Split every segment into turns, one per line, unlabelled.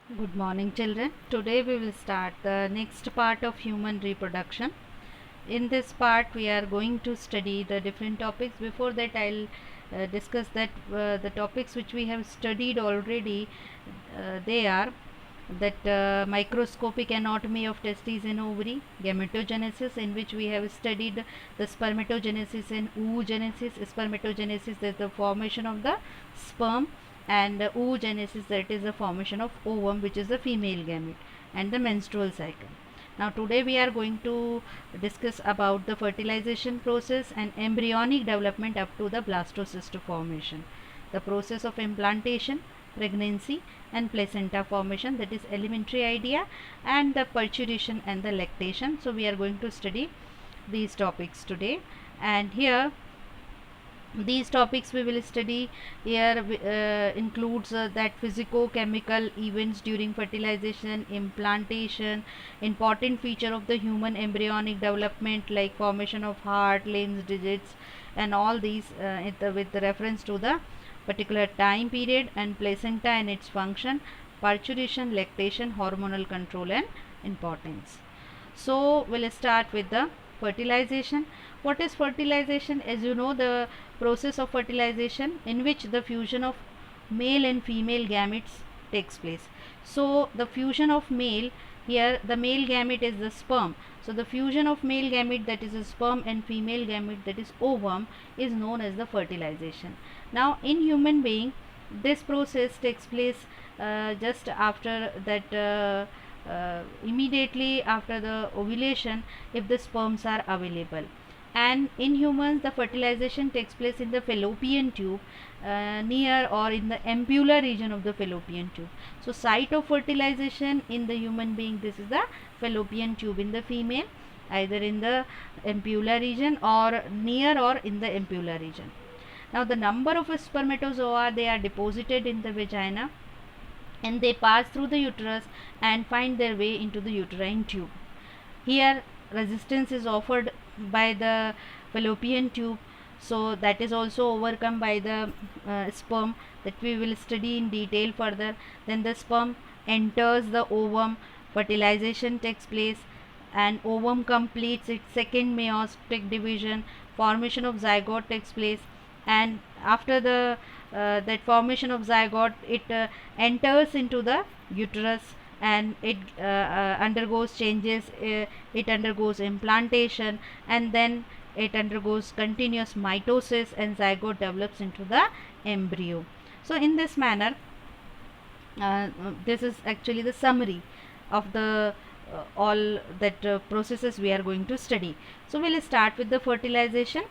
Good morning, children. Today we will start the next part of human reproduction. In this part, we are going to study the different topics. Before that, I'll discuss that the topics which we have studied already. They are that microscopic anatomy of testes and ovary, gametogenesis, in which we have studied the spermatogenesis and oogenesis. Spermatogenesis is the formation of the sperm, and oogenesis, that is the formation of ovum, which is the female gamete, and the menstrual cycle. Now today we are going to discuss about the fertilization process and embryonic development up to the blastocyst formation, the process of implantation, pregnancy and placenta formation, that is elementary idea, and the parturition and the lactation. So we are going to study these topics today, and here these topics we will study here includes that physico-chemical events during fertilization, implantation, important feature of the human embryonic development like formation of heart, limbs, digits, and all these with the reference to the particular time period, and placenta and its function, parturition, lactation, hormonal control and importance. So we'll start with the fertilization. What is fertilization? As you know, the process of fertilization in which the fusion of male and female gametes takes place. So the fusion of male, here the male gamete is the sperm. So the fusion of male gamete, that is a sperm, and female gamete, that is ovum, is known as the fertilization. Now in human being, this process takes place just after that immediately after the ovulation, if the sperms are available. And in humans, the fertilization takes place in the fallopian tube, near or in the ampulla region of the fallopian tube. So site of fertilization in the human being, this is the fallopian tube in the female, either in the ampulla region or near or in the ampulla region. Now the number of spermatozoa, they are deposited in the vagina, and they pass through the uterus and find their way into the uterine tube. Here resistance is offered by the fallopian tube, so that is also overcome by the sperm, that we will study in detail further. Then the sperm enters the ovum, fertilization takes place, and ovum completes its second meiotic division, formation of zygote takes place, and after the that formation of zygote, it enters into the uterus, and it undergoes changes, it undergoes implantation, and then it undergoes continuous mitosis, and zygote develops into the embryo. So in this manner, this is actually the summary of the all that processes we are going to study. So we'll start with the fertilization.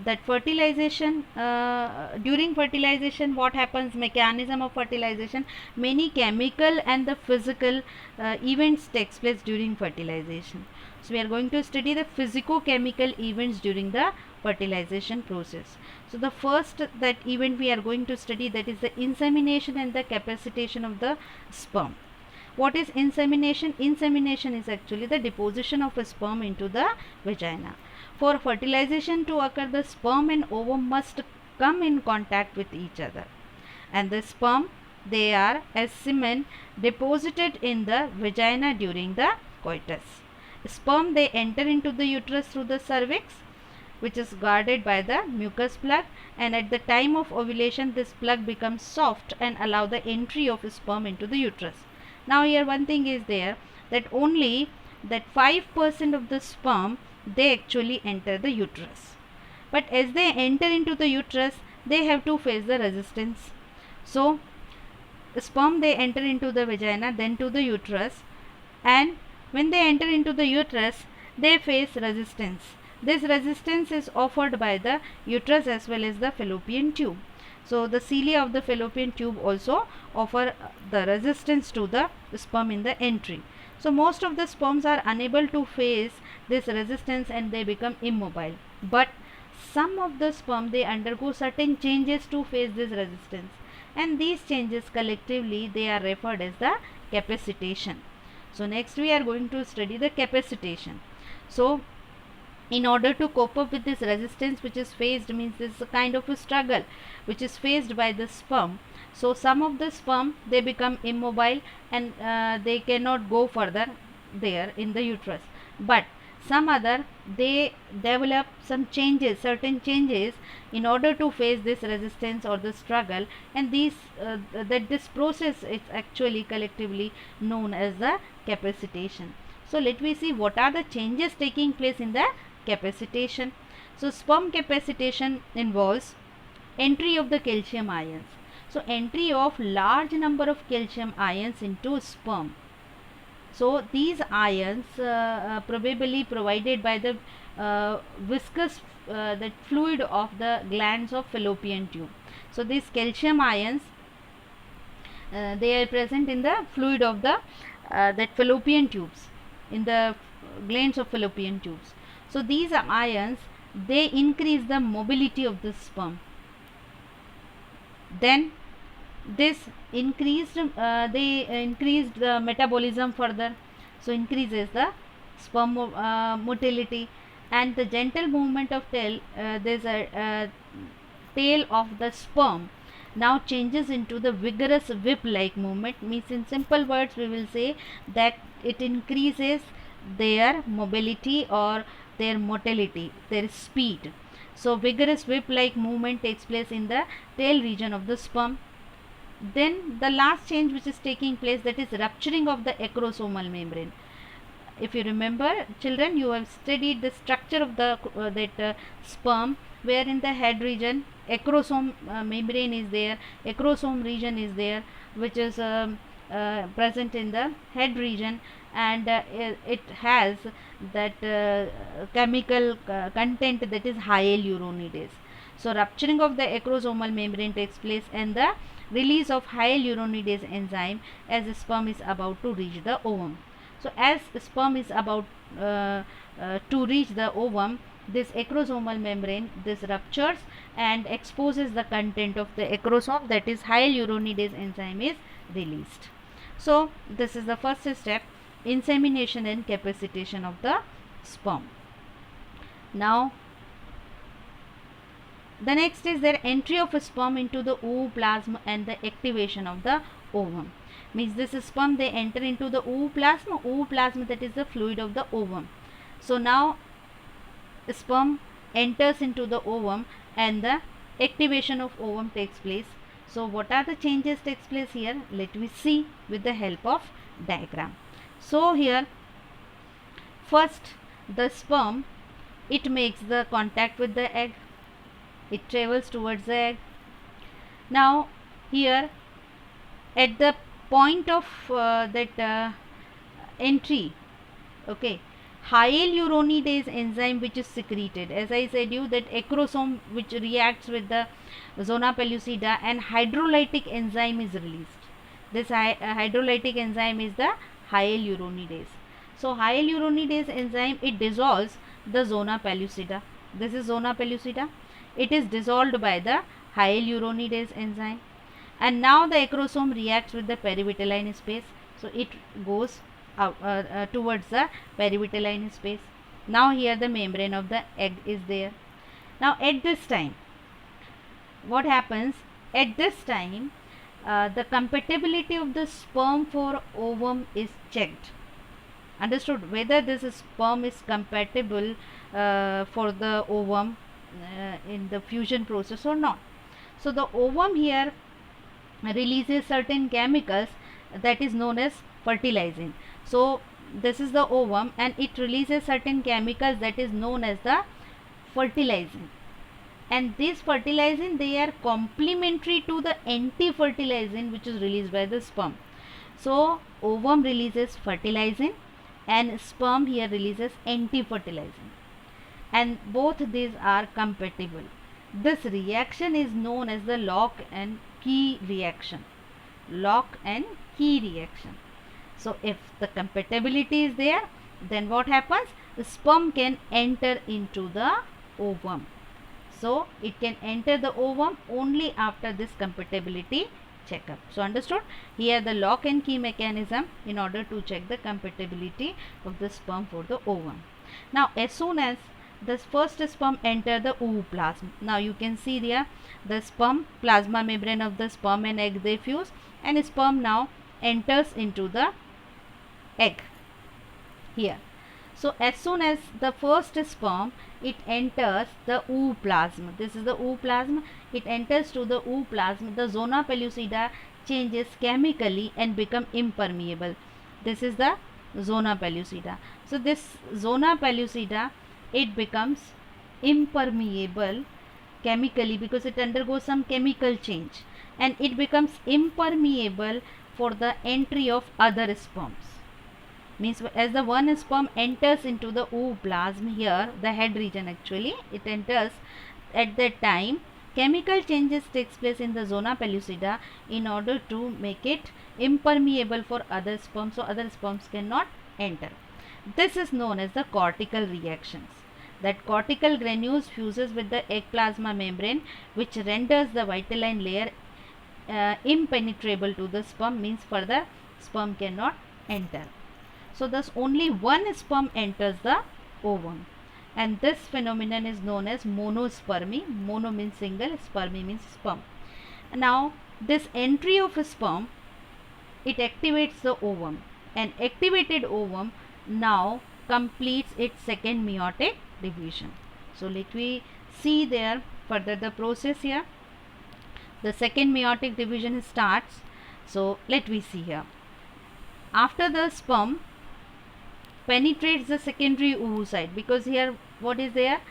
That fertilization, during fertilization, what happens, mechanism of fertilization, many chemical and the physical events takes place during fertilization. So we are going to study the physico-chemical events during the fertilization process. So the first that event we are going to study, that is the insemination and the capacitation of the sperm. What is insemination? Insemination is actually the deposition of a sperm into the vagina. For fertilization to occur, the sperm and ovum must come in contact with each other, and the sperm, they are as semen deposited in the vagina during the coitus. Sperm, they enter into the uterus through the cervix, which is guarded by the mucus plug, and at the time of ovulation, this plug becomes soft and allow the entry of sperm into the uterus. Now here one thing is there, that only that 5% of the sperm, they actually enter the uterus, but as they enter into the uterus, they have to face the resistance. So sperm, they enter into the vagina, then to the uterus, and when they enter into the uterus, they face resistance. This resistance is offered by the uterus as well as the fallopian tube. So the cilia of the fallopian tube also offer the resistance to the sperm in the entry. So most of the sperms are unable to face this resistance and they become immobile. But some of the sperm, they undergo certain changes to face this resistance, and these changes collectively, they are referred as the capacitation. So next we are going to study the capacitation. So in order to cope up with this resistance which is faced, means this is a kind of a struggle which is faced by the sperm. So some of the sperm, they become immobile and they cannot go further there in the uterus, but some other, they develop some changes, certain changes, in order to face this resistance or the struggle, and these that this process is actually collectively known as the capacitation. So let me see what are the changes taking place in the capacitation. So sperm capacitation involves entry of the calcium ions. So entry of large number of calcium ions into sperm. So these ions probably provided by the viscous that fluid of the glands of fallopian tube. So these calcium ions, they are present in the fluid of the that fallopian tubes, in the glands of fallopian tubes. So these ions, they increase the mobility of the sperm. Then this increased they increased the metabolism further, so increases the sperm motility, and the gentle movement of tail, there's a tail of the sperm now changes into the vigorous whip like movement. Means in simple words we will say that it increases their mobility or their motility, their speed. So vigorous whip like movement takes place in the tail region of the sperm. Then the last change which is taking place, that is rupturing of the acrosomal membrane. If you remember children, you have studied the structure of the sperm, where in the head region acrosome membrane is there, acrosome region is there, which is present in the head region, and it has that chemical content, that is hyaluronidase. So rupturing of the acrosomal membrane takes place, and the release of hyaluronidase enzyme as sperm is about to reach the ovum. So as sperm is about to reach the ovum, this acrosomal membrane, this ruptures and exposes the content of the acrosome, that is hyaluronidase enzyme is released. So this is the first step, insemination and capacitation of the sperm. Now the next is their entry of a sperm into the ooplasm and the activation of the ovum. Means this sperm, they enter into the ooplasm, that is the fluid of the ovum. So now sperm enters into the ovum and the activation of ovum takes place. So what are the changes takes place here? Let me see with the help of diagram. So here first the sperm, it makes the contact with the egg, it travels towards the egg. Now here at the point of entry, okay, hyaluronidase enzyme which is secreted, as I said you that acrosome which reacts with the zona pellucida, and hydrolytic enzyme is released. This hydrolytic enzyme is the hyaluronidase. So hyaluronidase enzyme, it dissolves the zona pellucida. This is zona pellucida. It is dissolved by the hyaluronidase enzyme, and now the acrosome reacts with the perivitelline space. So it goes out towards the perivitelline space. Now here the membrane of the egg is there. Now at this time, what happens? At this time, the compatibility of the sperm for ovum is checked. Understood? Whether this sperm is compatible for the ovum in the fusion process or not. So the ovum here releases certain chemicals that is known as fertilizing. So this is the ovum and it releases certain chemicals that is known as the fertilizing, and these fertilizing, they are complementary to the anti-fertilizing which is released by the sperm. So ovum releases fertilizing and sperm here releases anti-fertilizing, and both these are compatible. This reaction is known as the lock and key reaction. Lock and key reaction. So if the compatibility is there, then what happens? The sperm can enter into the ovum. So it can enter the ovum only after this compatibility checkup. So understood? Here the lock and key mechanism in order to check the compatibility of the sperm for the ovum. Now as soon as the first sperm enter the ooplasm. Now you can see there the sperm, plasma membrane of the sperm and egg, they fuse, and sperm now enters into the egg here. So as soon as the first sperm, it enters the ooplasm, this is the ooplasm, it enters to the ooplasm, the zona pellucida changes chemically and become impermeable. This is the zona pellucida. So this zona pellucida, it becomes impermeable chemically because it undergoes some chemical change, and it becomes impermeable for the entry of other sperms. Means as the one sperm enters into the ooplasm, here the head region actually, it enters, at that time chemical changes takes place in the zona pellucida in order to make it impermeable for other sperms, so other sperms cannot enter. This is known as the cortical reactions. That cortical granules fuses with the egg plasma membrane, which renders the vitelline layer impenetrable to the sperm, means further sperm cannot enter. So thus only one sperm enters the ovum, and this phenomenon is known as monospermy. Mono means single, spermy means sperm. Now this entry of a sperm, it activates the ovum, and activated ovum now completes its second meiotic division. So let me see there further the process here. The second meiotic division starts. So let me see here. After the sperm penetrates the secondary oocyte, because here what is there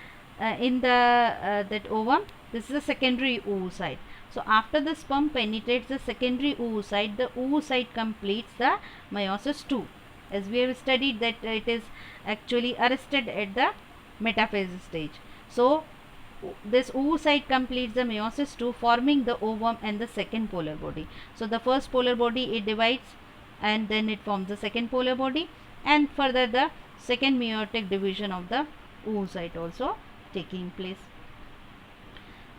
in the that ovum, this is the secondary oocyte. So after the sperm penetrates the secondary oocyte, the oocyte completes the meiosis II, as we have studied that it is actually arrested at the metaphase stage. So this oocyte completes the meiosis II, forming the ovum and the second polar body. So the first polar body, it divides and then it forms the second polar body, and further the second meiotic division of the oocyte also taking place.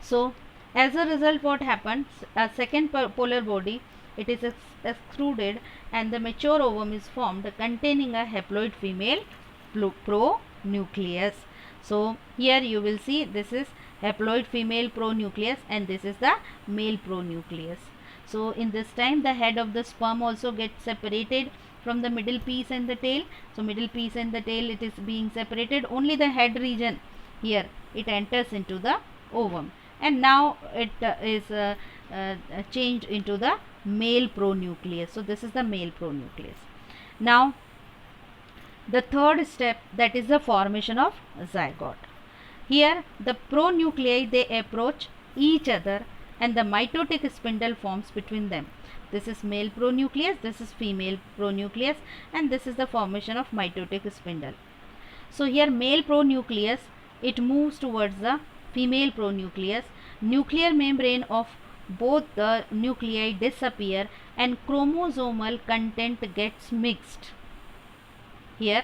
So as a result, what happens, a second polar body, it is extruded and the mature ovum is formed containing a haploid female pronucleus. So here you will see this is haploid female pronucleus and this is the male pronucleus. So in this time the head of the sperm also gets separated from the middle piece and the tail. So middle piece and the tail, it is being separated, only the head region here it enters into the ovum, and now it is changed into the male pronucleus. So this is the male pronucleus. Now the third step, that is the formation of zygote. Here the pronuclei, they approach each other and the mitotic spindle forms between them. This is male pronucleus, this is female pronucleus, and this is the formation of mitotic spindle. So here male pronucleus, it moves towards the female pronucleus, nuclear membrane of both the nuclei disappear and chromosomal content gets mixed. Here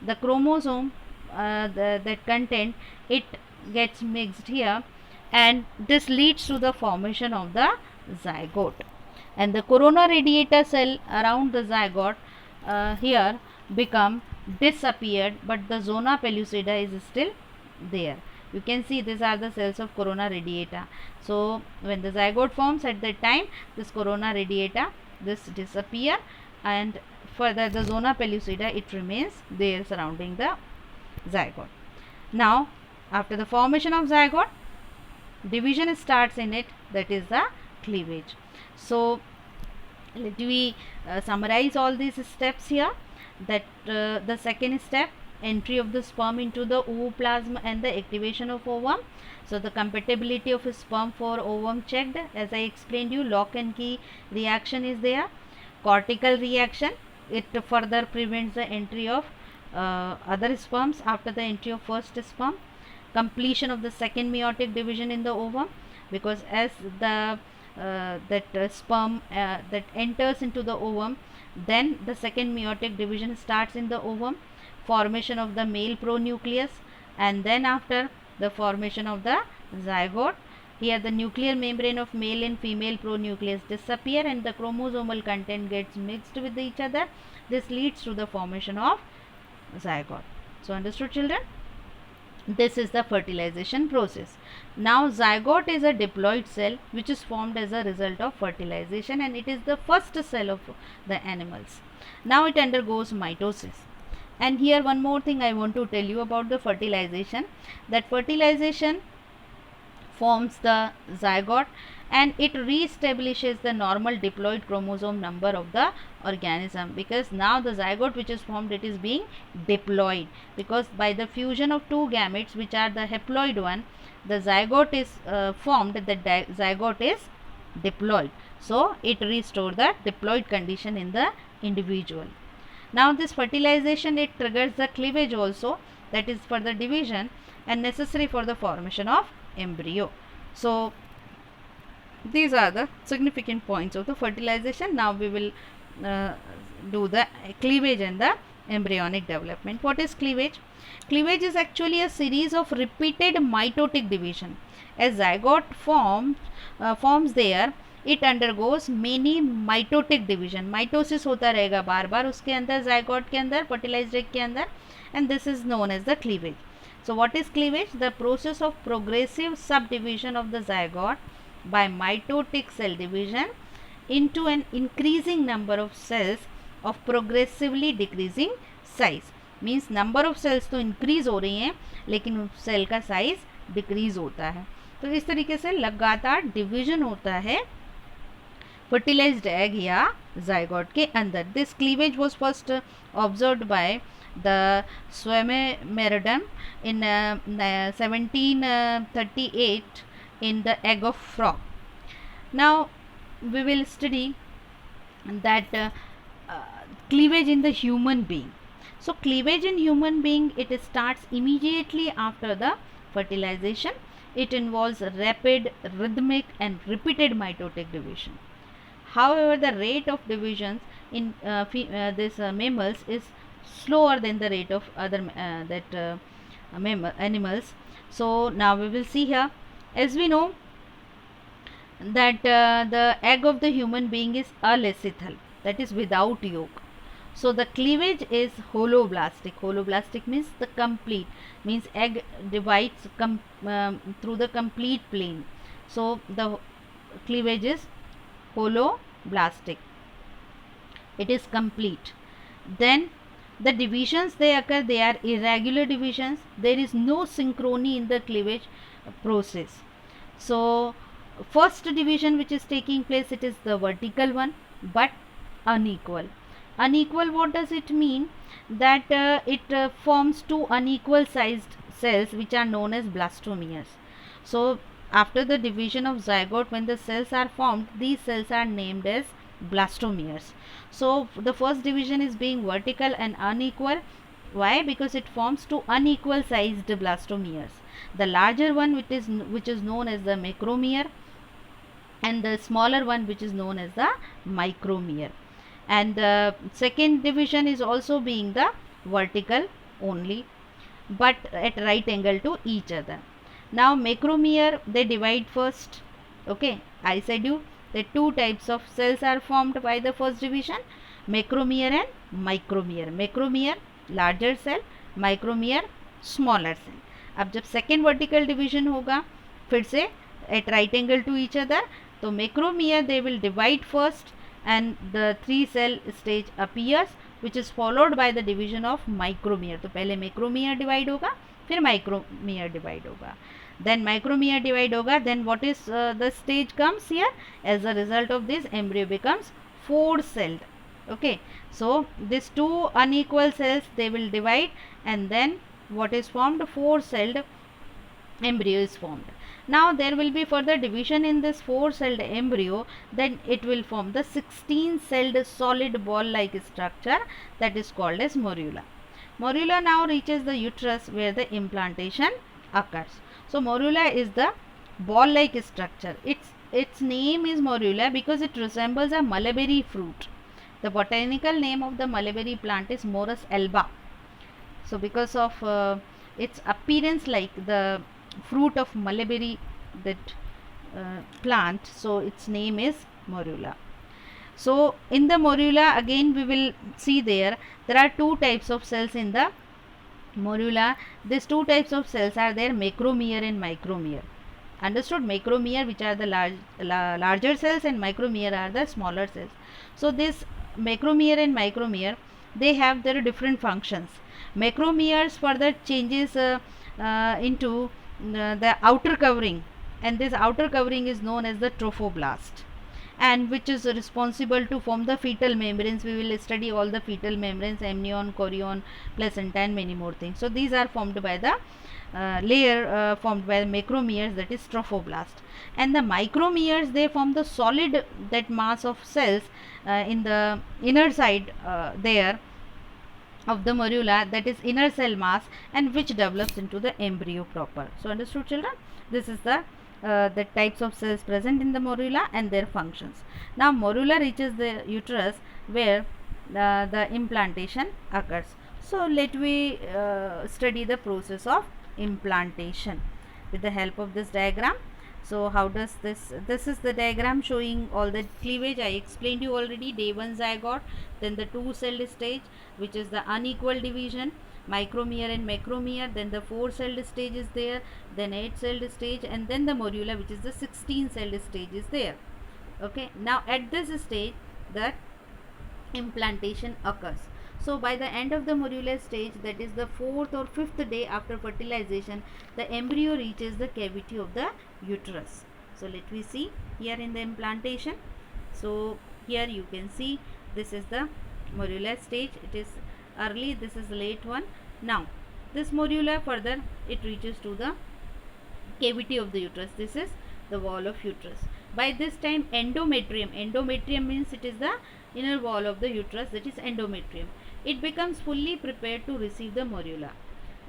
the chromosome, that content, it gets mixed here, and this leads to the formation of the zygote, and the corona radiata cell around the zygote here become disappeared, but the zona pellucida is still there. You can see these are the cells of corona radiata. So when the zygote forms, at that time this corona radiata, this disappear, and further the zona pellucida, it remains there surrounding the zygote. Now after the formation of zygote, division starts in it, that is the cleavage. So let me summarize all these steps here. That the second step, entry of the sperm into the ooplasm and the activation of ovum. So the compatibility of a sperm for ovum checked, as I explained you, lock and key reaction is there. Cortical reaction, it further prevents the entry of other sperms after the entry of first sperm. Completion of the second meiotic division in the ovum, because as the sperm that enters into the ovum, then the second meiotic division starts in the ovum, formation of the male pronucleus, and then after the formation of the zygote. Here the nuclear membrane of male and female pronucleus disappear and the chromosomal content gets mixed with each other. This leads to the formation of zygote. So understood, children? This is the fertilization process. Now zygote is a diploid cell which is formed as a result of fertilization, and it is the first cell of the animals. Now it undergoes mitosis. And here one more thing I want to tell you about the fertilization, that fertilization forms the zygote and it reestablishes the normal diploid chromosome number of the organism, because now the zygote which is formed, it is being diploid, because by the fusion of two gametes which are the haploid one, the zygote is formed, the zygote is diploid, so it restores the diploid condition in the individual. Now this fertilization, it triggers the cleavage also, that is for the division and necessary for the formation of embryo. So these are the significant points of the fertilization. Now we will do the cleavage and the embryonic development. What is cleavage? Cleavage is actually a series of repeated mitotic division. As zygote forms there, it undergoes many mitotic division. Mitosis होता रहेगा बार बार उसके अंदर, zygote के अंदर, fertilized egg के अंदर, and this is known as the cleavage. So what is cleavage? The process of progressive subdivision of the zygote by mitotic cell division into an increasing number of cells of progressively decreasing size. Means number of cells तो increase हो रही हैं लेकिन cell का size decrease होता है. तो इस तरीके से लगातार डिवीजन होता है fertilized egg या zygote के अंदर. This cleavage was first observed by the Swaminarayan in 1738 in the egg of frog. Now we will study that cleavage in the human being. So cleavage in human being, it starts immediately after the fertilization. It involves rapid, rhythmic and repeated mitotic division. However, the rate of divisions in mammals is slower than the rate of other animals. So now we will see here. As we know that the egg of the human being is alethal, that is without yolk. So the cleavage is holoblastic. Holoblastic means the complete, means egg divides through the complete plane. So the cleavage is holoblastic, it is complete. Then the divisions they occur, they are irregular divisions. There is no synchrony in the cleavage process. So first division which is taking place, it is the vertical one but unequal. Unequal, what does it mean? That it forms two unequal sized cells which are known as blastomeres. So after the division of zygote, when the cells are formed, these cells are named as blastomeres. So the first division is being vertical and unequal. Why? Because it forms two unequal sized blastomeres. The larger one which is known as the macromere, and the smaller one which is known as the micromere. And the second division is also being the vertical only but at right angle to each other. Now macromere, they divide first. Okay, I said you that two types of cells are formed by the first division, macromere and micromere. Macromere larger cell, micromere smaller cell. अब जब second vertical division होगा फिर से at right angle to each other, तो macromere they will divide first and the 3 cell stage appears, which is followed by the division of micromere. तो पहले macromere divide होगा फिर micromere divide होगा, then micromere divide होगा, then what is the stage comes here? As a result of this, embryo becomes 4 celled. Okay, so these two unequal cells they will divide and then what is formed? 4 celled embryo is formed. Now there will be further division in this 4 celled embryo, then it will form the 16 celled solid ball like structure that is called as morula. Morula now reaches the uterus where the implantation occurs. So morula is the ball like structure. Its name is morula because it resembles a mulberry fruit. The botanical name of the mulberry plant is Morus alba. So because of its appearance like the fruit of mulberry, that plant, so its name is morula. So in the morula again we will see there are two types of cells in the morula, these two types of cells are there, macromere and micromere. Understood? Macromere, which are the larger cells, and micromere are the smaller cells. So this macromere and micromere, they have their different functions. Macromeres further changes into the outer covering, and this outer covering is known as the trophoblast, and which is responsible to form the fetal membranes. We will study all the fetal membranes, amnion, chorion, placenta, and many more things. So these are formed by the layer formed by the macromeres, that is trophoblast. And the micromeres, they form the solid, that mass of cells in the inner side there of the morula, that is inner cell mass, and which develops into the embryo proper. So understood, children? This is the types of cells present in the morula and their functions. Now morula reaches the uterus where the implantation occurs. So let me study the process of implantation with the help of this diagram. So how does this is the diagram showing all the cleavage. I explained you already. Day 1 zygote, then the 2-celled stage, which is the unequal division, micromere and macromere, then the 4-celled stage is there, then 8-celled stage, and then the morula, which is the 16-celled stage, is there. Okay, now at this stage the implantation occurs. So by the end of the morula stage, that is the 4th or 5th day after fertilization, the embryo reaches the cavity of the uterus. So let me see here in the implantation. So here you can see this is the morula stage. It is early, this is late one. Now this morula further it reaches to the cavity of the uterus. This is the wall of uterus. By this time endometrium means it is the inner wall of the uterus, that is endometrium. It becomes fully prepared to receive the morula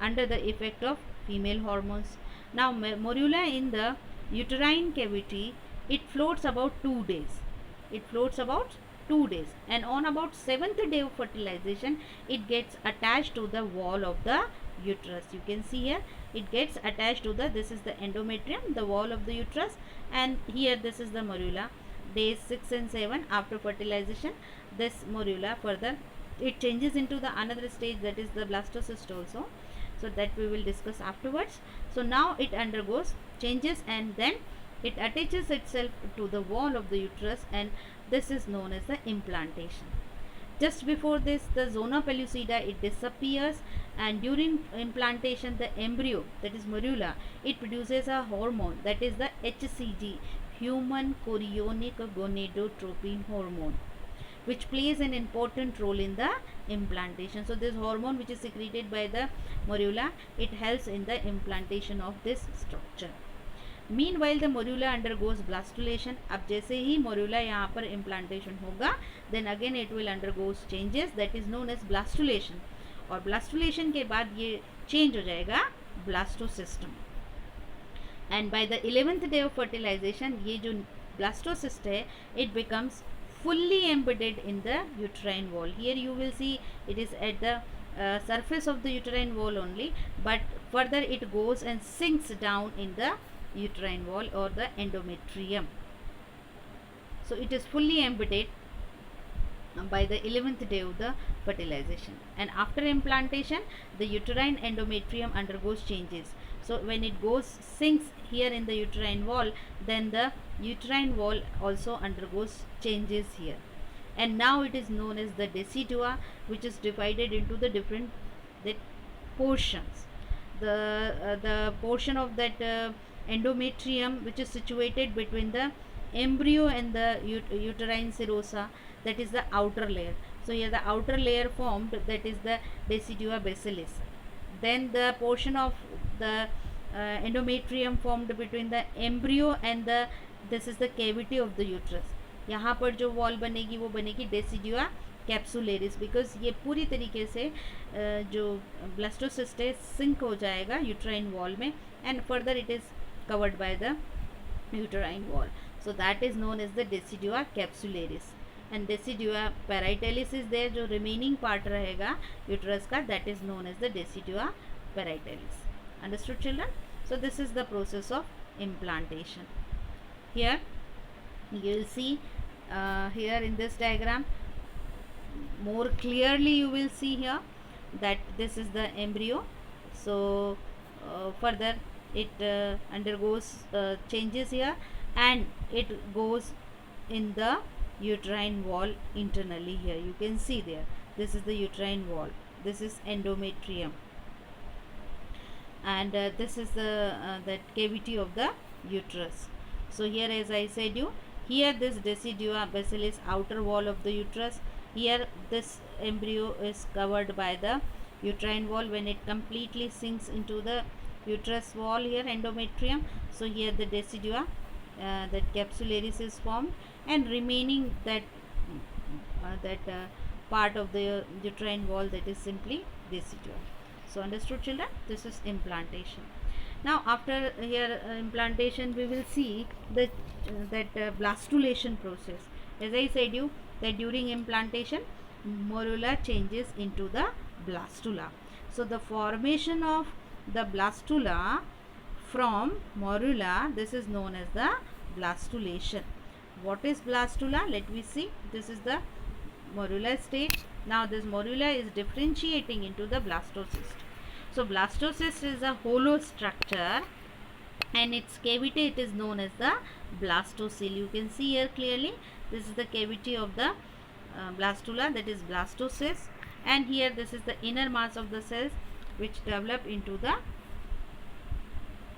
under the effect of female hormones. Now morula in the uterine cavity, it floats about 2 days. It floats about 2 days, and on about 7th day of fertilization it gets attached to the wall of the uterus. You can see here it gets attached to the, this is the endometrium, the wall of the uterus, and here this is the morula. Days 6 and 7 after fertilization, this morula further it changes into the another stage, that is the blastocyst also. So that we will discuss afterwards. So now it undergoes changes and then it attaches itself to the wall of the uterus, and this is known as the implantation. Just before this, the zona pellucida, it disappears, and during implantation the embryo, that is morula, it produces a hormone, that is the HCG, human chorionic gonadotropin hormone, which plays an important role in the implantation. So this hormone which is secreted by the morula, it helps in the implantation of this structure. Meanwhile the morula undergoes blastulation. अब जैसे ही morula यहाँ पर implantation होगा, then again it will undergo changes, that is known as blastulation. और blastulation के बाद ये change हो जाएगा blastocystum. And by the 11th day of fertilization, ये जो blastocyst है, it becomes fully embedded in the uterine wall. Here you will see it is at the surface of the uterine wall only, but further it goes and sinks down in the uterine wall or the endometrium. So it is fully embedded by the 11th day of the fertilization, and after implantation the uterine endometrium undergoes changes. So when it goes sinks here in the uterine wall, then the uterine wall also undergoes changes here, and now it is known as the decidua, which is divided into the different portions. The portion of that endometrium which is situated between the embryo and the uterine serosa, that is the outer layer. So here the outer layer formed, that is the decidua basilis. Then the portion of the endometrium formed between the embryo and the, this is the cavity of the uterus. यहाँ पर जो wall बनेगी वो बनेगी decidua capsularis, because ये पूरी तरीके से जो ब्लास्टोसिस्ट है सिंक हो जाएगा यूट्राइन वॉल में, and further it is covered by the uterine wall. So that is known as the decidua capsularis, and decidua parietalis is there, जो रिमेनिंग पार्ट रहेगा यूट्रस का, that is known as the decidua parietalis. Understood, children? So this is the process of implantation. Here you will see here in this diagram more clearly, you will see here that this is the embryo, So further it undergoes changes here, and it goes in the uterine wall internally. Here you can see there, this is the uterine wall, this is endometrium, and this is the that cavity of the uterus. So here, as I said you, here this decidua basilis, outer wall of the uterus. Here this embryo is covered by the uterine wall when it completely sinks into the uterus wall, here endometrium. So here the decidua, that capsularis is formed, and remaining that part of the uterine wall, that is simply decidua. So understood, children? This is implantation. Now after here implantation, we will see that blastulation process. As I said you, that during implantation, morula changes into the blastula. So the formation of the blastula from morula, this is known as the blastulation. What is blastula? Let me see. This is the morula state. Now this morula is differentiating into the blastocyst. So blastocyst is a hollow structure, and its cavity, it is known as the blastocele. You can see here clearly, this is the cavity of the blastula, that is blastocyst, and here this is the inner mass of the cells which develop into the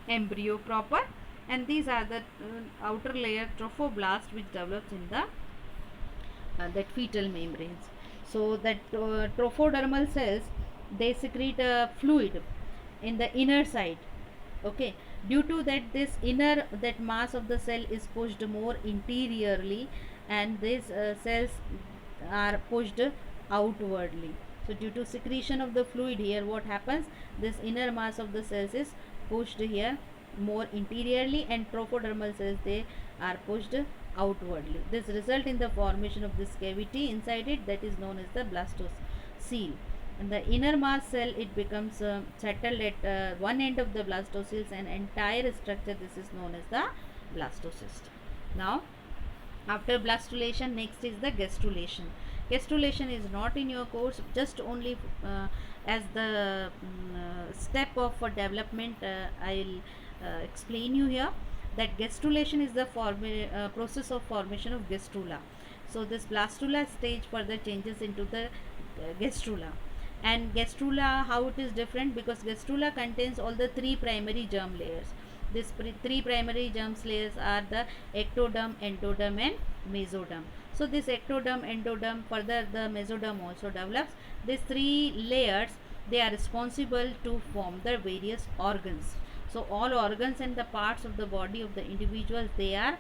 embryo proper, and these are the outer layer trophoblast which develops in the that fetal membranes. So that trophodermal cells, they secrete a fluid in the inner side. Okay, due to that, this inner, that mass of the cell is pushed more interiorly, and these cells are pushed outwardly. So due to secretion of the fluid, here what happens, this inner mass of the cells is pushed here more interiorly, and trophodermal cells, they are pushed outwardly. This result in the formation of this cavity inside it, that is known as the blastocele. And the inner mass cell, it becomes settled at one end of the blastoceles, and entire structure, this is known as the blastocyst. Now after blastulation, next is the gastrulation. Gastrulation is not in your course, just only as the step of development, I will explain you here, that gastrulation is the process of formation of gastrula. So this blastula stage further changes into the gastrula. And gastrula, how it is different, because gastrula contains all the three primary germ layers. These three primary germ layers are the ectoderm, endoderm, and mesoderm. So this ectoderm, endoderm, further the mesoderm also develops. These three layers, they are responsible to form the various organs. So all organs and the parts of the body of the individuals, they are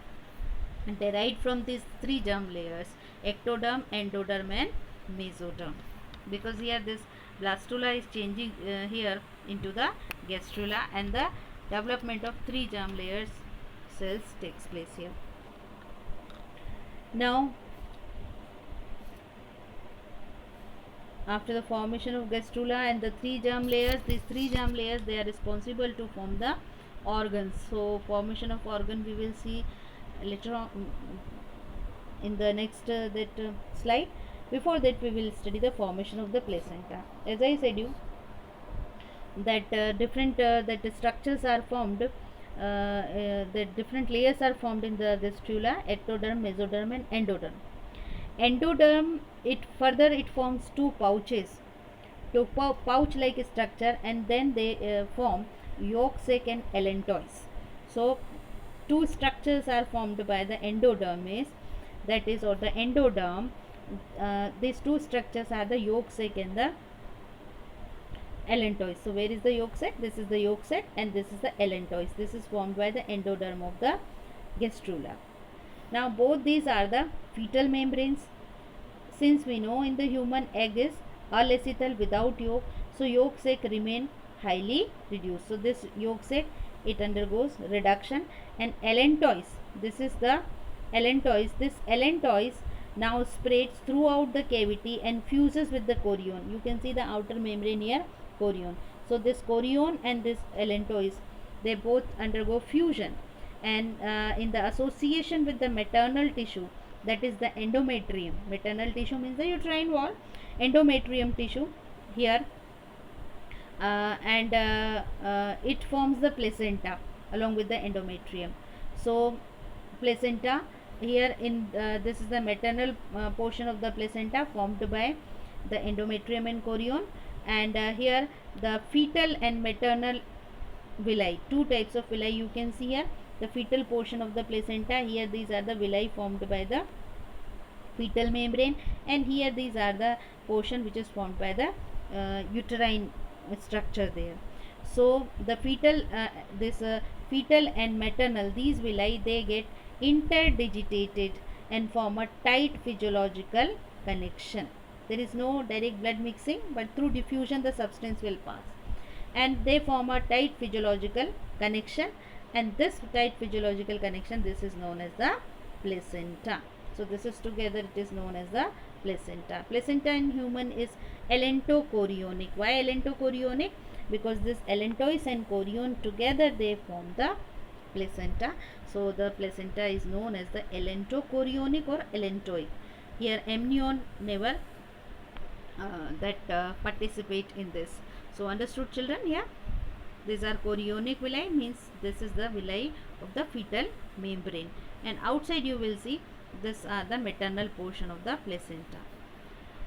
derived from these three germ layers: ectoderm, endoderm, and mesoderm. Because here this blastula is changing here into the gastrula, and the development of three germ layers cells takes place here. Now after the formation of gastrula and the three germ layers, these three germ layers, they are responsible to form the organs. So formation of organ we will see later on in the next slide. Before that, we will study the formation of the placenta. As I said you, that different that structures are formed, the different layers are formed in the gastrula: ectoderm, mesoderm, and endoderm. Endoderm, it forms two pouches, two pouch like structure, and then they form yolk sac and allantois. So two structures are formed by the endodermis, that is, or the endoderm. These two structures are the yolk sac and the allantois. So where is the yolk sac? This is the yolk sac, and this is the allantois. This is formed by the endoderm of the gastrula. Now both these are the fetal membranes. Since we know in the human egg is alacithal without yolk, so yolk sac remain highly reduced. So this yolk sac, it undergoes reduction, and allantois, this is the allantois. This allantois now spreads throughout the cavity and fuses with the chorion. You can see the outer membrane here, chorion. So this chorion and this allantois, they both undergo fusion, and in the association with the maternal tissue, that is the endometrium. Maternal tissue means the uterine wall. Endometrium tissue, here and it forms the placenta along with the endometrium. So placenta here in this is the maternal portion of the placenta formed by the endometrium and chorion, and here the fetal and maternal villi, two types of villi you can see here. The fetal portion of the placenta, here these are the villi formed by the fetal membrane, and here these are the portion which is formed by the uterine structure there. So the fetal this fetal and maternal, these villi, they get interdigitated and form a tight physiological connection. There is no direct blood mixing, but through diffusion the substance will pass, and they form a tight physiological connection, and this tight physiological connection, this is known as the placenta. So this is together, it is known as the placenta. Placenta in human is allantochorionic. Why allantochorionic? Because this allantois and chorion together, they form the placenta. So the placenta is known as the allantochorionic or allantoic. Here amnion never participate in this. So understood, children? Yeah, these are chorionic villi, means this is the villi of the fetal membrane, and outside you will see this are the maternal portion of the placenta.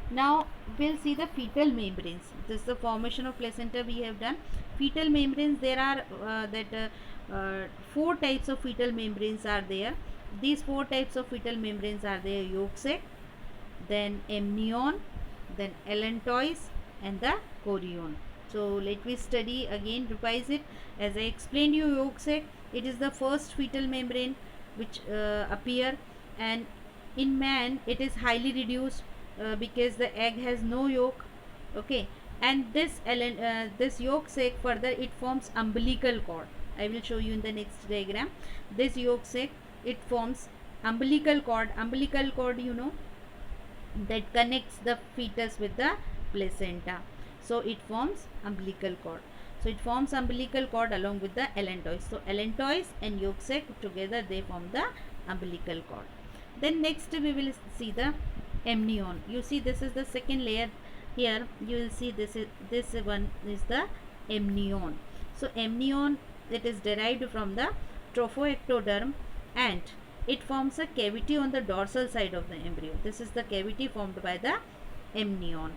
Now we'll see the fetal membranes. This is the formation of placenta we have done. Fetal membranes, there are four types of fetal membranes are there. These four types of fetal membranes are there: yolk sac, then amnion, then allantois, and the chorion. So let me study again, revise it. As I explained you, yolk sac, it is the first fetal membrane which appear, and in man it is highly reduced because the egg has no yolk. Okay, and this yolk sac, further it forms umbilical cord. I will show you in the next diagram. This yolk sac, it forms umbilical cord. Umbilical cord, you know, that connects the fetus with the placenta. So it forms umbilical cord. So it forms umbilical cord along with the allantois. So allantois and yolk sac together, they form the umbilical cord. Then next we will see the amnion. You see, this is the second layer. Here you will see this one is the amnion. So amnion, it is derived from the trophoectoderm, and it forms a cavity on the dorsal side of the embryo. This is the cavity formed by the amnion,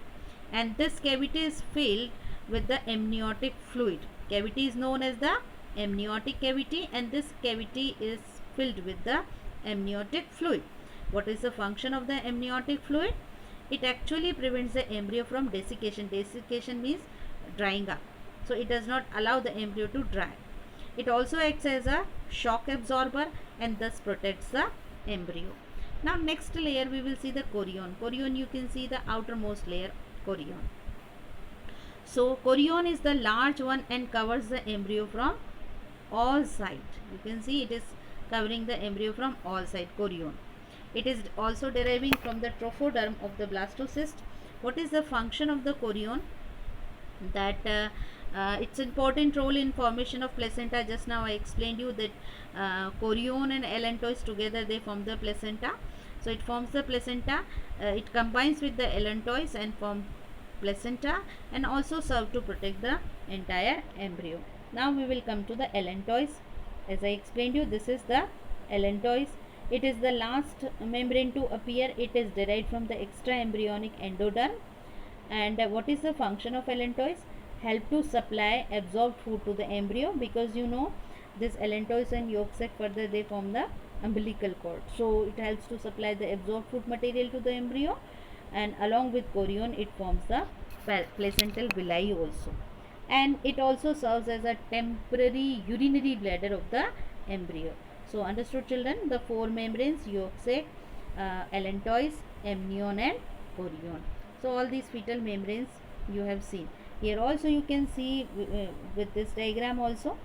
and this cavity is filled with the amniotic fluid. Cavity is known as the amniotic cavity, and this cavity is filled with the amniotic fluid. What is the function of the amniotic fluid? It actually prevents the embryo from desiccation. Desiccation means drying up. So it does not allow the embryo to dry. It also acts as a shock absorber and thus protects the embryo. Now next layer we will see the chorion. Chorion, you can see the outermost layer, chorion. So chorion is the large one and covers the embryo from all sides. You can see it is covering the embryo from all sides, chorion. It is also deriving from the trophoderm of the blastocyst. What is the function of the chorion? That its important role in formation of placenta. Just now I explained you that chorion and allantois together, they form the placenta. So it forms the placenta. It combines with the allantois and form placenta, and also serve to protect the entire embryo. Now we will come to the allantois. As I explained you, this is the allantois. It is the last membrane to appear. It is derived from the extraembryonic endoderm. And what is the function of allantois? Help to supply absorbed food to the embryo, because you know this allantois and yolk sac, further they form the umbilical cord. So it helps to supply the absorbed food material to the embryo, and along with chorion it forms the placental villi also. And it also serves as a temporary urinary bladder of the embryo. So understood, children? The four membranes: yolk sac, allantois, amnion, and chorion. So all these fetal membranes you have seen. Here also you can see with this diagram also.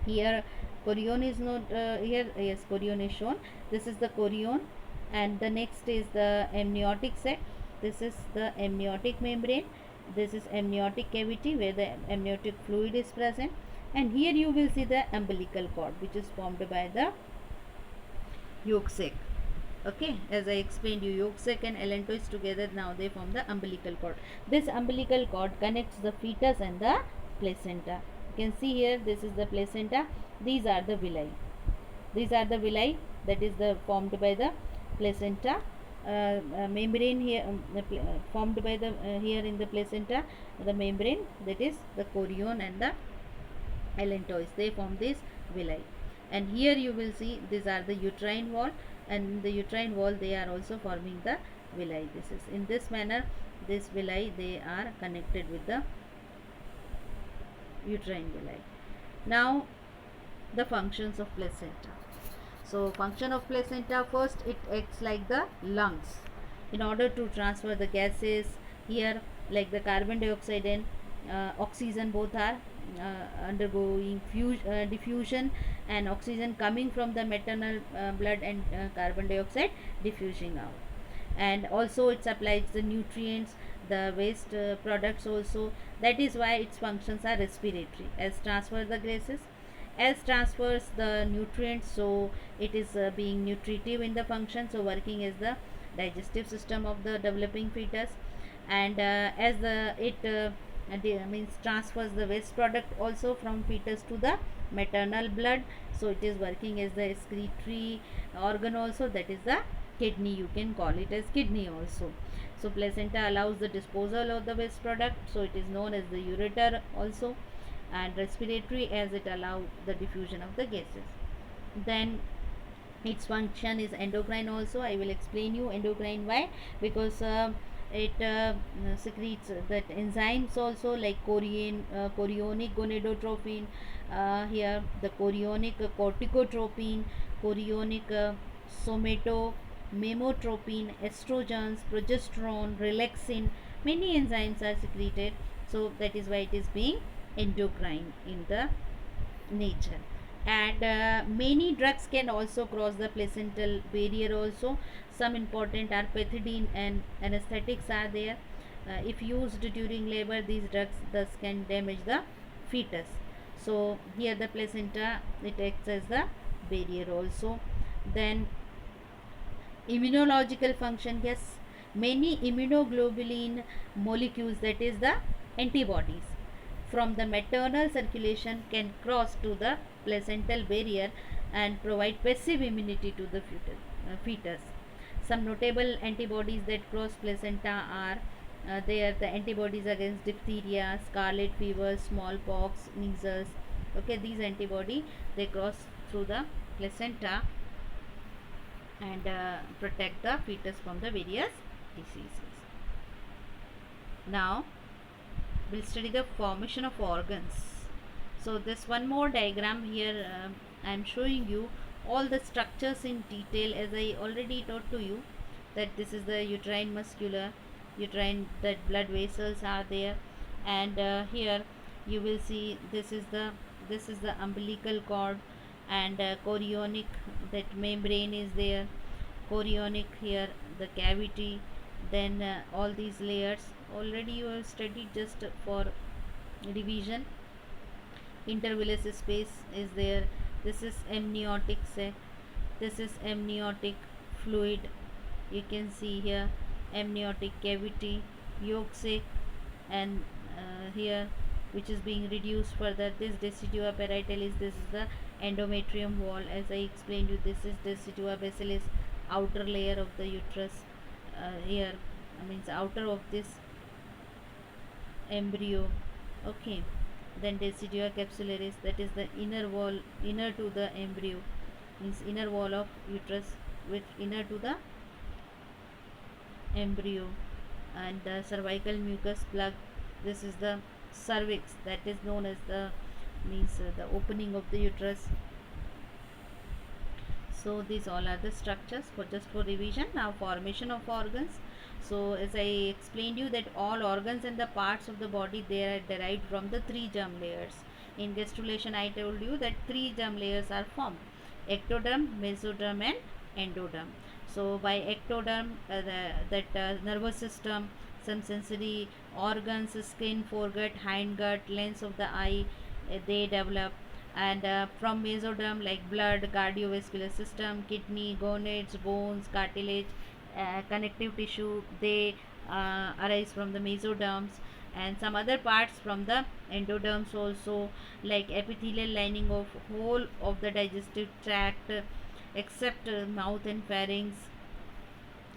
Here chorion is not here. Yes, chorion is shown. This is the chorion, and the next is the amniotic sac. This is the amniotic membrane. This is amniotic cavity where the amniotic fluid is present, and here you will see the umbilical cord, which is formed by the yolk sac. Okay, as I explained you, yolk sac and allantois together, now they form the umbilical cord. This umbilical cord connects the fetus and the placenta. You can see here, this is the placenta, these are the villi. These are the villi, that is the formed by the placenta. Membrane here, formed by the here in the placenta, the membrane, that is the chorion and the allantois, they form this villi. And here you will see these are the uterine wall, and the uterine wall, they are also forming the villi. This is in this manner, this villi, they are connected with the uterine villi. Now the functions of placenta. So function of placenta, first it acts like the lungs in order to transfer the gases. Here, like the carbon dioxide and oxygen, both are undergoing diffusion, and oxygen coming from the maternal blood, and carbon dioxide diffusing out. And also it supplies the nutrients, the waste products also. That is why its functions are respiratory, as transfer the gases, as transfers the nutrients, so it is being nutritive in the function, so working as the digestive system of the developing fetus. And as the it means transfers the waste product also from fetus to the maternal blood, so it is working as the excretory organ also, that is the kidney, you can call it as kidney also. So placenta allows the disposal of the waste product, so it is known as the ureter also. And respiratory, as it allows the diffusion of the gases. Then its function is endocrine also. I will explain you endocrine. Why? Because it secretes that enzymes also, like chorionic gonadotropin, here the chorionic corticotropin, chorionic somatomemotropin, estrogens, progesterone, relaxin, many enzymes are secreted, so that is why it is being endocrine in the nature. And many drugs can also cross the placental barrier also. Some important are pethidine and anesthetics are there. If used during labor, these drugs thus can damage the fetus. So here the placenta, it acts as the barrier also. Then immunological function, yes, many immunoglobulin molecules, that is the antibodies, from the maternal circulation can cross to the placental barrier and provide passive immunity to the fetus. Some notable antibodies that cross placenta are they are the antibodies against diphtheria, scarlet fever, smallpox, measles. Okay, these antibody, they cross through the placenta and protect the fetus from the various diseases. Now we'll study the formation of organs. So this one more diagram here, I am showing you all the structures in detail, as I already taught to you that this is the uterine muscular, uterine, that blood vessels are there. And here you will see this is the umbilical cord, and chorionic, that membrane is there, chorionic, here the cavity. Then all these layers already you have studied, just for revision. Intervillous space is there. This is amniotic sac, this is amniotic fluid, you can see here amniotic cavity, yolk sac, and here which is being reduced further, this decidua parietalis, this is the endometrium wall, as I explained you. This is decidua basalis, outer layer of the uterus. Here means outer of this embryo. Okay, then decidua capsularis, that is the inner wall, inner to the embryo, means inner wall of uterus with inner to the embryo. And the cervical mucus plug, this is the cervix, that is known as the means the opening of the uterus. So these all are the structures for just for revision. Now formation of organs. So as I explained you that all organs and the parts of the body, they are derived from the three germ layers. In gastrulation I told you that three germ layers are formed: ectoderm, mesoderm and endoderm. So by ectoderm, nervous system, some sensory organs, skin, foregut, hindgut, lens of the eye, they develop. And from mesoderm, like blood, cardiovascular system, kidney, gonads, bones, cartilage, connective tissue, they arise from the mesoderms. And some other parts from the endoderms also, like epithelial lining of whole of the digestive tract, except mouth and pharynx,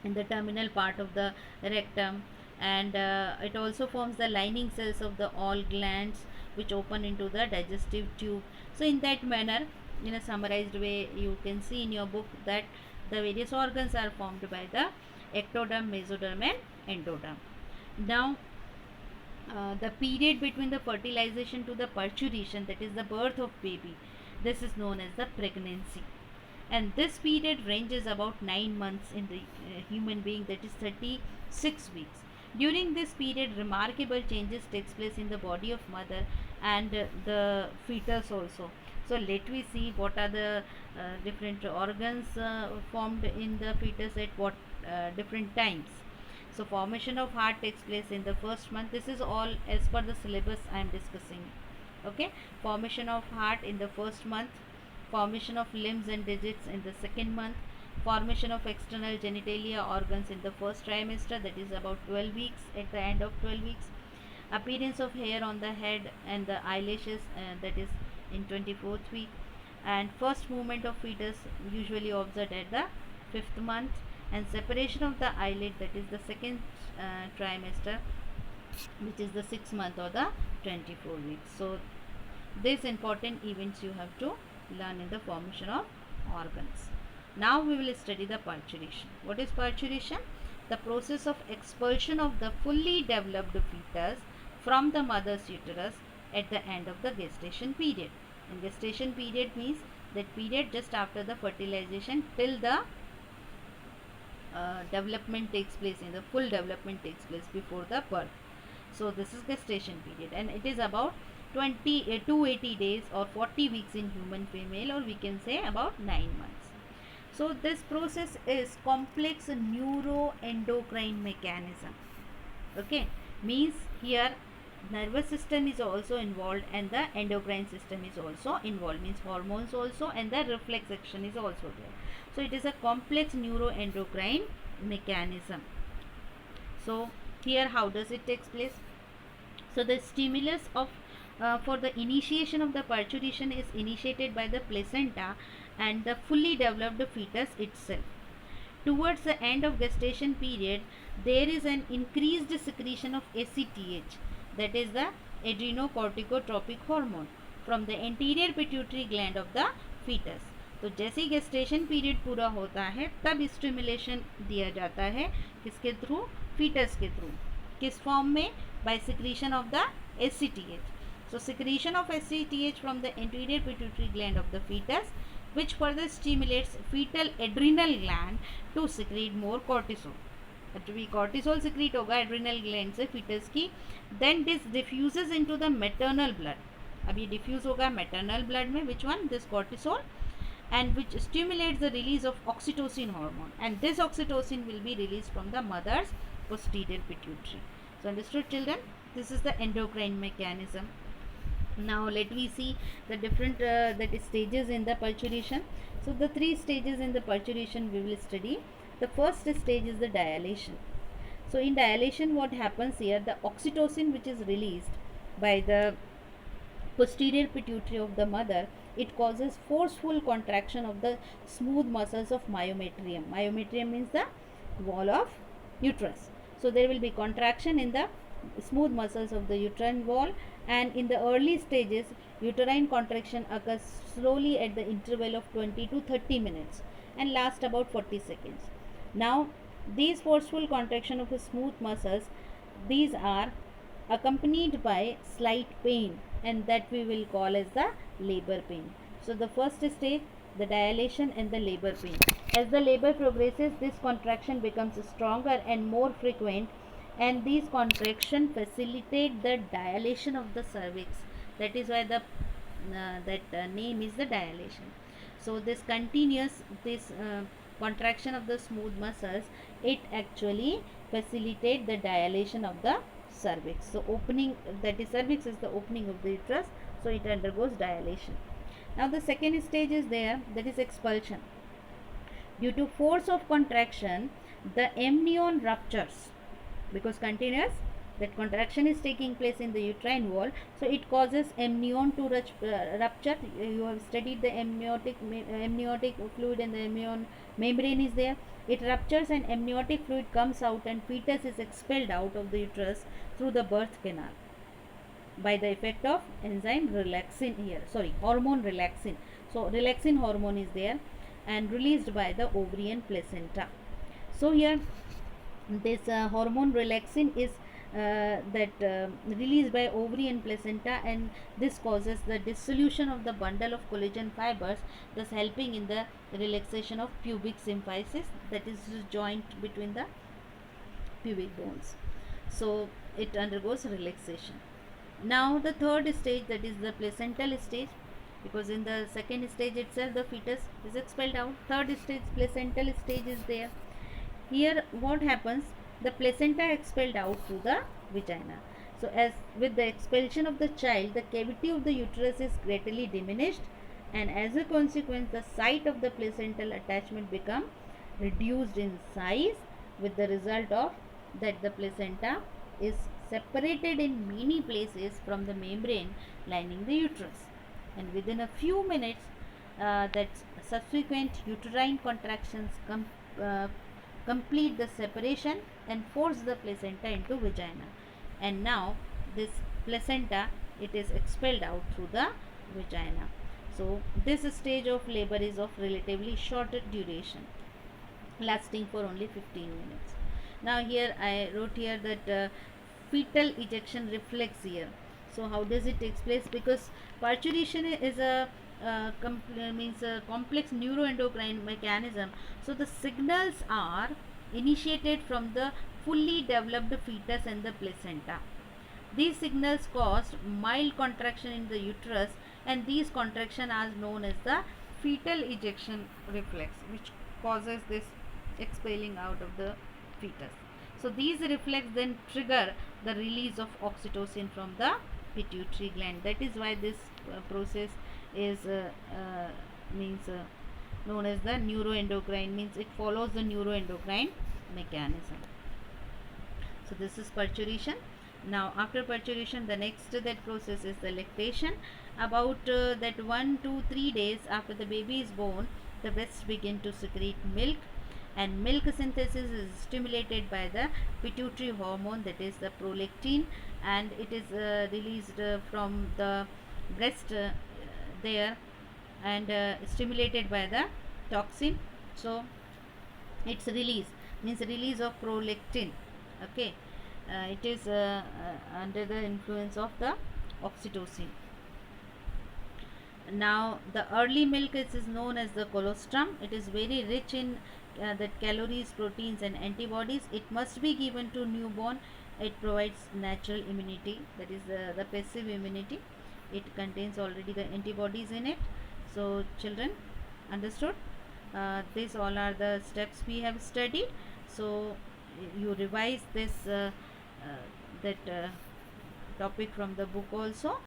in the terminal part of the rectum. And it also forms the lining cells of the all glands which open into the digestive tube. So in that manner, in a summarized way, you can see in your book that the various organs are formed by the ectoderm, mesoderm and endoderm. Now the period between the fertilization to the parturition, that is the birth of baby, this is known as the pregnancy. And this period ranges about 9 months in the human being, that is 36 weeks. During this period, remarkable changes takes place in the body of mother and the fetus also. So let we see what are the different organs formed in the fetus at what different times. So formation of heart takes place in the first month. This is all as per the syllabus I am discussing. Okay, formation of heart in the first month, formation of limbs and digits in the second month, formation of external genitalia organs in the first trimester, that is about 12 weeks, at the end of 12 weeks, appearance of hair on the head and the eyelashes, that is in 24th week, and first movement of fetus usually observed at the 5th month, and separation of the eyelid, that is the second trimester, which is the 6th month or the 24 weeks. So these important events you have to learn in the formation of organs. Now we will study the parturition. What is parturition? The process of expulsion of the fully developed fetus from the mother's uterus at the end of the gestation period. And gestation period means that period just after the fertilization till the development takes place, in the full development takes place before the birth. So this is gestation period, and it is about 280 days or 40 weeks in human female, or we can say about 9 months. So this process is complex neuroendocrine mechanism. Okay, means here nervous system is also involved and the endocrine system is also involved, means hormones also, and the reflex action is also there. So it is a complex neuroendocrine mechanism. So here how does it takes place? So the stimulus of for the initiation of the parturition is initiated by the placenta and the fully developed fetus itself. Towards the end of gestation period, there is an increased secretion of ACTH, that is the adrenocorticotropic hormone, from the anterior pituitary gland of the fetus. तो जैसे gestation period पूरा होता है तब stimulation दिया जाता है, किसके थ्रू? फीटस के थ्रू. किस फॉर्म में? by secretion of the ACTH. So secretion of ACTH from the anterior pituitary gland of the fetus, which further stimulates fetal adrenal gland to secrete more cortisol. जब भी cortisol secrete होगा adrenal gland से fetus की, then this diffuses into the maternal blood. अब ये diffuse होगा maternal blood में, which one? This cortisol, and which stimulates the release of oxytocin hormone, and this oxytocin will be released from the mother's posterior pituitary. So understood, children? This is the endocrine mechanism. Now let me see the different stages in the parturition. So the 3 stages in the parturition we will study. The first stage is the dilation. So in dilation, what happens here? The oxytocin which is released by the posterior pituitary of the mother, it causes forceful contraction of the smooth muscles of myometrium. Myometrium means the wall of uterus. So there will be contraction in the smooth muscles of the uterine wall, and in the early stages uterine contraction occurs slowly at the interval of 20 to 30 minutes and last about 40 seconds. Now these forceful contraction of the smooth muscles, these are accompanied by slight pain, and that we will call as the labor pain. So the first stage, the dilation and the labor pain. As the labor progresses, this contraction becomes stronger and more frequent, and these contractions facilitate the dilation of the cervix. That is why the name is the dilation. So this continuous contraction of the smooth muscles, it actually facilitate the dilation of the cervix. So opening, that is cervix is the opening of the uterus, so it undergoes dilation. Now the second stage is there, that is expulsion. Due to force of contraction, the amnion ruptures, because continuous that contraction is taking place in the uterine wall, so it causes amnion to rupture. You have studied the amniotic fluid, and the amnion membrane is there. It ruptures and amniotic fluid comes out, and fetus is expelled out of the uterus through the birth canal by the effect of enzyme relaxin, here sorry, hormone relaxin. So relaxin hormone is there and released by the ovarian placenta. So here this hormone relaxin is released by ovarian placenta, and this causes the dissolution of the bundle of collagen fibers, thus helping in the relaxation of pubic symphysis, that is joint between the pubic bones. So it undergoes relaxation. Now the third stage, that is the placental stage, because in the second stage itself the fetus is expelled out. Third stage, placental stage, is there. Here what happens, the placenta expelled out through the vagina. So as with the expulsion of the child, the cavity of the uterus is greatly diminished, and as a consequence the site of the placental attachment become reduced in size, with the result of that the placenta is separated in many places from the membrane lining the uterus, and within a few minutes that subsequent uterine contractions uh, complete the separation and force the placenta into vagina, and now this placenta, it is expelled out through the vagina. So this stage of labor is of relatively shorter duration, lasting for only 15 minutes. Now here I wrote here that fetal ejection reflex here. So how does it take place? Because parturition is a means a complex neuroendocrine mechanism. So the signals are initiated from the fully developed fetus and the placenta. These signals cause mild contraction in the uterus, and these contraction are known as the fetal ejection reflex, which causes this expelling out of the fetus. So these reflex then trigger the release of oxytocin from the pituitary gland. That is why this process is means known as the neuroendocrine, means it follows the neuroendocrine mechanism. So this is parturition. Now after parturition, the next that process is the lactation. About that 1 to 3 days after the baby is born, the breasts begin to secrete milk, and milk synthesis is stimulated by the pituitary hormone, that is the prolactin, and it is released from the breast there, and stimulated by the toxin. So its release means release of prolactin. Okay, it is under the influence of the oxytocin. Now the early milk is known as the colostrum. It is very rich in that calories, proteins and antibodies. It must be given to newborn. It provides natural immunity, that is the passive immunity. It contains already the antibodies in it. So children, understood? These all are the steps we have studied. So you revise this that topic from the book also,